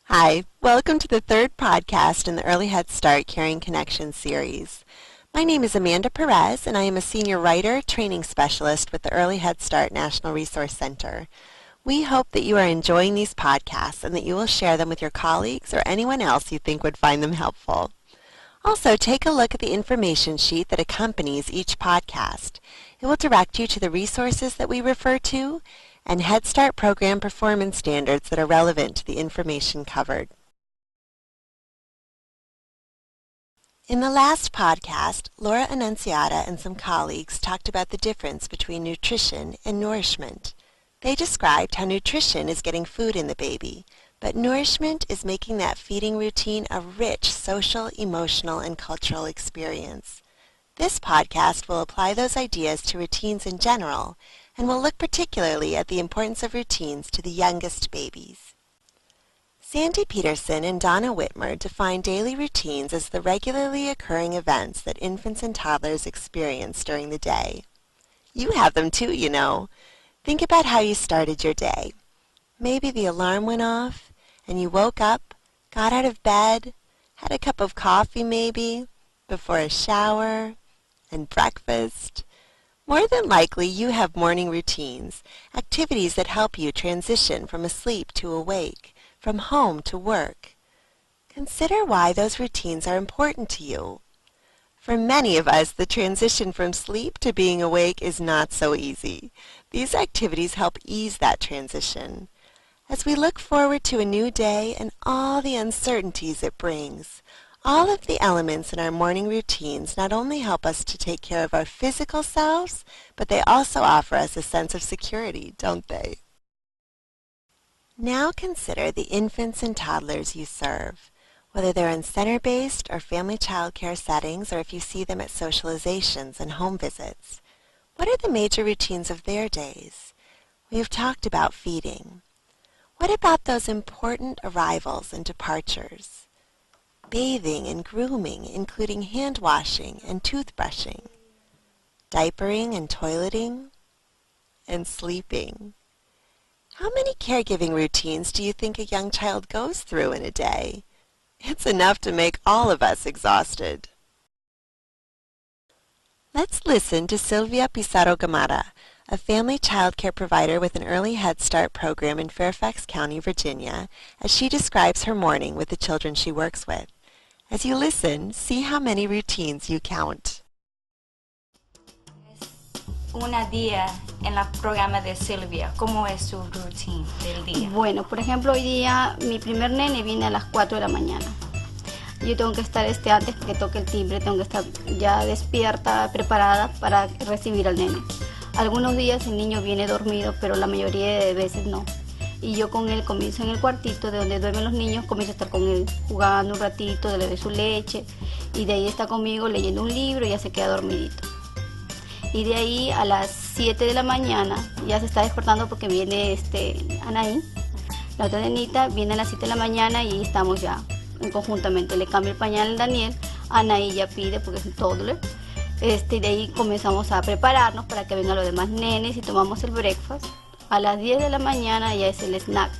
Hi, welcome to the third podcast in the Early Head Start Caring Connections series. My name is Amanda Perez, and I am a senior writer, training specialist with the Early Head Start National Resource Center. We hope that you are enjoying these podcasts and that you will share them with your colleagues or anyone else you think would find them helpful. Also, take a look at the information sheet that accompanies each podcast. It will direct you to the resources that we refer to and Head Start program performance standards that are relevant to the information covered. In the last podcast, Laura Annunziata and some colleagues talked about the difference between nutrition and nourishment. They described how nutrition is getting food in the baby, but nourishment is making that feeding routine a rich social, emotional, and cultural experience. This podcast will apply those ideas to routines in general, and will look particularly at the importance of routines to the youngest babies. Sandy Peterson and Donna Whitmer define daily routines as the regularly occurring events that infants and toddlers experience during the day. You have them too, you know. Think about how you started your day. Maybe the alarm went off, and you woke up, got out of bed, had a cup of coffee maybe, before a shower, and breakfast. More than likely, you have morning routines, activities that help you transition from asleep to awake, from home to work. Consider why those routines are important to you. For many of us, the transition from sleep to being awake is not so easy. These activities help ease that transition. As we look forward to a new day and all the uncertainties it brings, all of the elements in our morning routines not only help us to take care of our physical selves, but they also offer us a sense of security, don't they? Now consider the infants and toddlers you serve, whether they're in center-based or family child care settings, or if you see them at socializations and home visits. What are the major routines of their days? We've talked about feeding. What about those important arrivals and departures? Bathing and grooming, including hand washing and toothbrushing, diapering and toileting, and sleeping. How many caregiving routines do you think a young child goes through in a day? It's enough to make all of us exhausted. Let's listen to Sylvia Pizarro Gamara, a family child care provider with an early Head Start program in Fairfax County, Virginia, as she describes her morning with the children she works with. As you listen, see how many routines you count. Una día en el programa de Silvia, ¿cómo es su routine del día? Bueno, por ejemplo, hoy día mi primer nene viene a las 4 de la mañana. Yo tengo que estar antes que toque el timbre, tengo que estar ya despierta, preparada para recibir al nene. Algunos días el niño viene dormido, pero la mayoría de veces no. Y yo con él comienzo en el cuartito de donde duermen los niños, comienzo a estar con él jugando un ratito, le doy su leche, y de ahí está conmigo leyendo un libro y ya se queda dormidito. Y de ahí a las 7 de la mañana ya se está despertando porque viene Anaí, la otra nenita, viene a las 7 de la mañana y estamos ya conjuntamente. Le cambio el pañal a Daniel, Anaí ya pide porque es un toddler. De ahí comenzamos a prepararnos para que vengan los demás nenes y tomamos el breakfast. A las 10 de la mañana ya es el snack,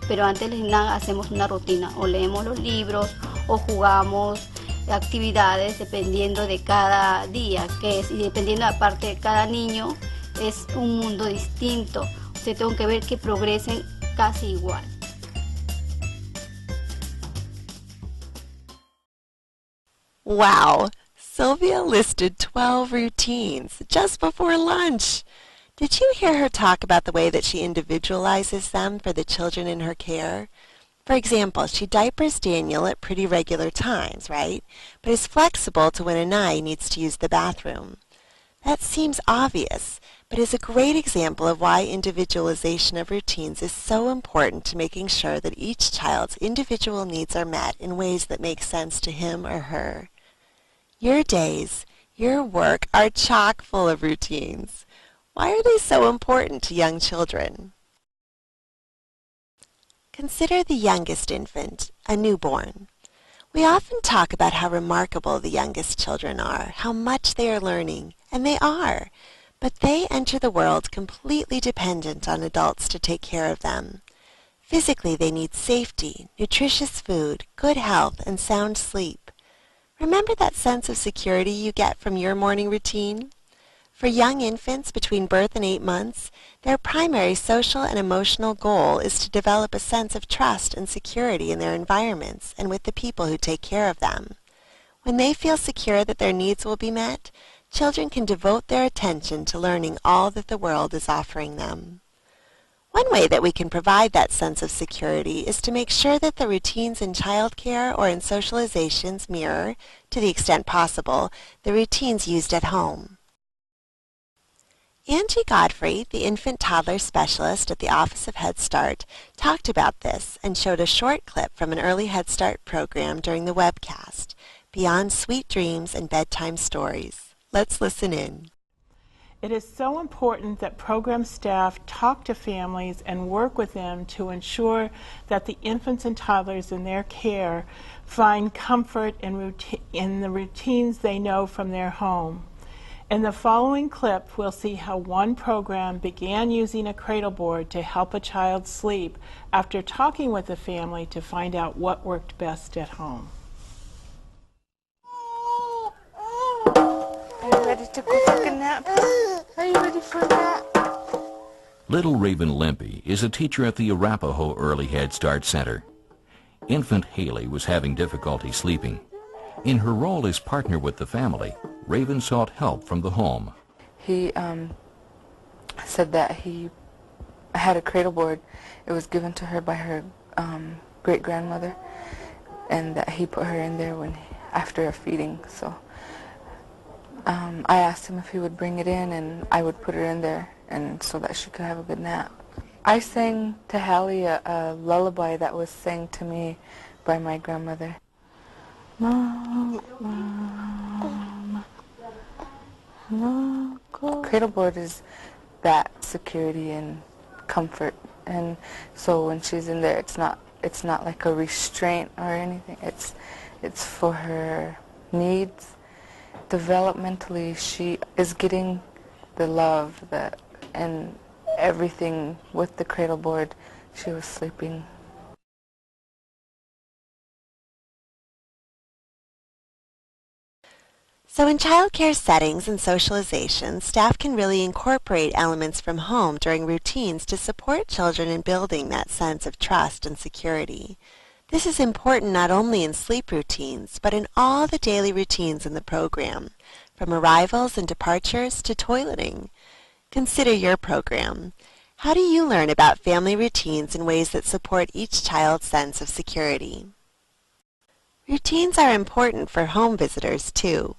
pero antes del snack hacemos una rutina, o leemos los libros o jugamos actividades dependiendo de cada día que es, y dependiendo aparte de cada niño es un mundo distinto. Usted tengo que ver que progresen casi igual. Wow! Sylvia listed 12 routines just before lunch. Did you hear her talk about the way that she individualizes them for the children in her care? For example, she diapers Daniel at pretty regular times, right? But is flexible to when Anai needs to use the bathroom. That seems obvious, but is a great example of why individualization of routines is so important to making sure that each child's individual needs are met in ways that make sense to him or her. Your days, your work are chock full of routines. Why are they so important to young children? Consider the youngest infant, a newborn. We often talk about how remarkable the youngest children are, how much they are learning, and they are, but they enter the world completely dependent on adults to take care of them. Physically, they need safety, nutritious food, good health, and sound sleep. Remember that sense of security you get from your morning routine? For young infants between birth and 8 months, their primary social and emotional goal is to develop a sense of trust and security in their environments and with the people who take care of them. When they feel secure that their needs will be met, children can devote their attention to learning all that the world is offering them. One way that we can provide that sense of security is to make sure that the routines in childcare or in socializations mirror, to the extent possible, the routines used at home. Angie Godfrey, the infant toddler specialist at the Office of Head Start, talked about this and showed a short clip from an early Head Start program during the webcast, Beyond Sweet Dreams and Bedtime Stories. Let's listen in. It is so important that program staff talk to families and work with them to ensure that the infants and toddlers in their care find comfort in the routines they know from their home. In the following clip, we'll see how one program began using a cradle board to help a child sleep after talking with the family to find out what worked best at home. Are you ready to go take a nap? Are you ready for a nap? Little Raven Limpy is a teacher at the Arapahoe Early Head Start Center. Infant Haley was having difficulty sleeping. In her role as partner with the family, Raven sought help from the home. He said that he had a cradle board. It was given to her by her great-grandmother, and that he put her in there after a feeding. So I asked him if he would bring it in, and I would put her in there, and so that she could have a good nap. I sang to Hallie a lullaby that was sang to me by my grandmother. Cradle board is that security and comfort, and so when she's in there, it's not like a restraint or anything. It's for her needs. Developmentally, she is getting the love and everything with the cradle board. She was sleeping. So in childcare settings and socialization, staff can really incorporate elements from home during routines to support children in building that sense of trust and security. This is important not only in sleep routines, but in all the daily routines in the program, from arrivals and departures to toileting. Consider your program. How do you learn about family routines in ways that support each child's sense of security? Routines are important for home visitors, too.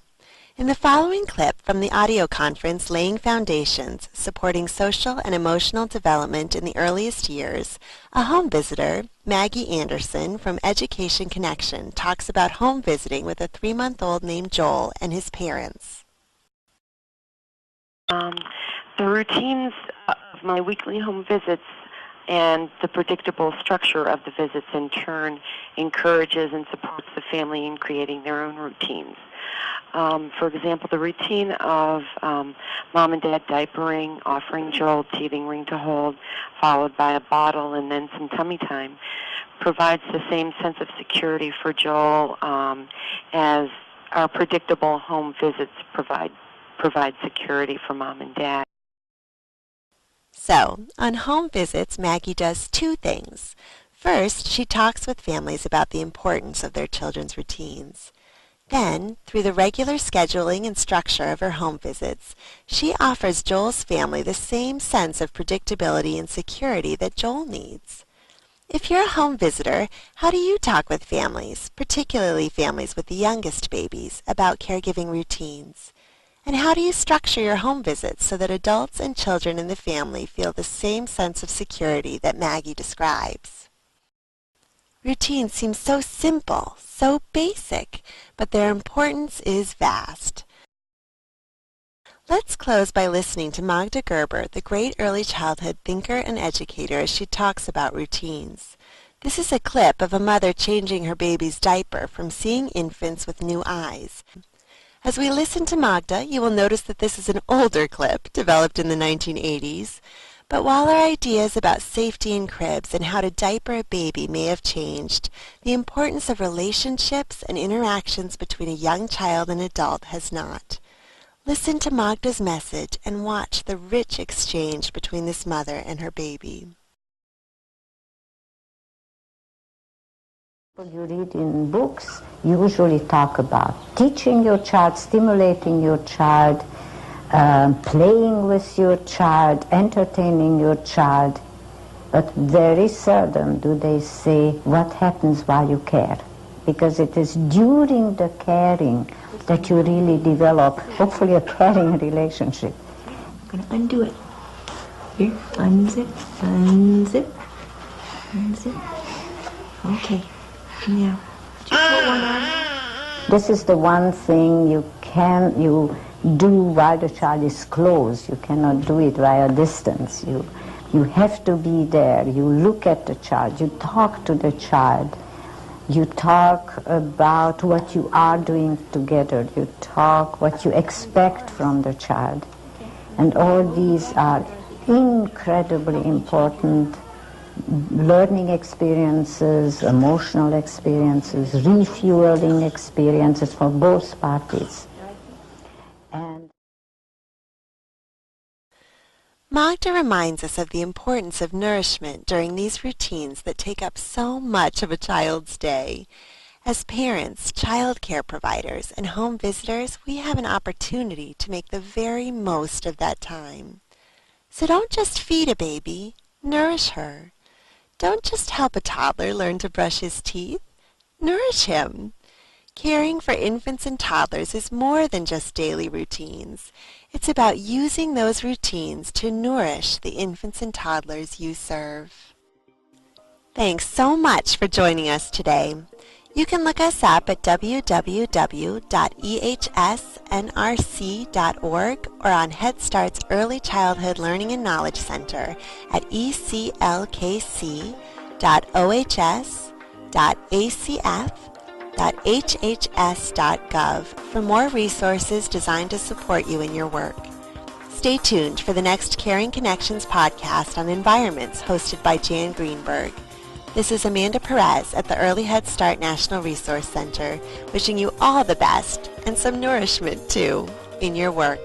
In the following clip from the audio conference Laying Foundations, Supporting Social and Emotional Development in the Earliest Years, a home visitor, Maggie Anderson from Education Connection, talks about home visiting with a 3-month-old named Joel and his parents. The routines of my weekly home visits and the predictable structure of the visits in turn encourages and supports the family in creating their own routines. For example, the routine of mom and dad diapering, offering Joel teething ring to hold, followed by a bottle and then some tummy time, provides the same sense of security for Joel as our predictable home visits provide security for mom and dad. So, on home visits, Maggie does 2 things. First, she talks with families about the importance of their children's routines. Then, through the regular scheduling and structure of her home visits, she offers Joel's family the same sense of predictability and security that Joel needs. If you're a home visitor, how do you talk with families, particularly families with the youngest babies, about caregiving routines? And how do you structure your home visits so that adults and children in the family feel the same sense of security that Maggie describes? Routines seem so simple, so basic, but their importance is vast. Let's close by listening to Magda Gerber, the great early childhood thinker and educator, as she talks about routines. This is a clip of a mother changing her baby's diaper from seeing infants with new eyes. As we listen to Magda, you will notice that this is an older clip, developed in the 1980s, But while our ideas about safety in cribs and how to diaper a baby may have changed, the importance of relationships and interactions between a young child and adult has not. Listen to Magda's message and watch the rich exchange between this mother and her baby. You read in books usually talk about teaching your child, stimulating your child, playing with your child, entertaining your child, but very seldom do they say what happens while you care, because it is during the caring that you really develop, hopefully, a caring relationship. I'm going to undo it. Here, unzip, unzip, unzip. Okay, now, just put one on. This is the one thing you do while the child is close. You cannot do it via distance. You have to be there. You look at the child. You talk to the child. You talk about what you are doing together. You talk what you expect from the child. And all these are incredibly important learning experiences, emotional experiences, refueling experiences for both parties. And Magda reminds us of the importance of nourishment during these routines that take up so much of a child's day. As parents, child care providers, and home visitors, we have an opportunity to make the very most of that time. So don't just feed a baby, nourish her. Don't just help a toddler learn to brush his teeth, nourish him. Caring for infants and toddlers is more than just daily routines. It's about using those routines to nourish the infants and toddlers you serve. Thanks so much for joining us today. You can look us up at www.ehsnrc.org or on Head Start's Early Childhood Learning and Knowledge Center at eclkc.ohs.acf.hhs.gov for more resources designed to support you in your work. Stay tuned for the next Caring Connections podcast on environments hosted by Jan Greenberg. This is Amanda Perez at the Early Head Start National Resource Center, wishing you all the best and some nourishment, too, in your work.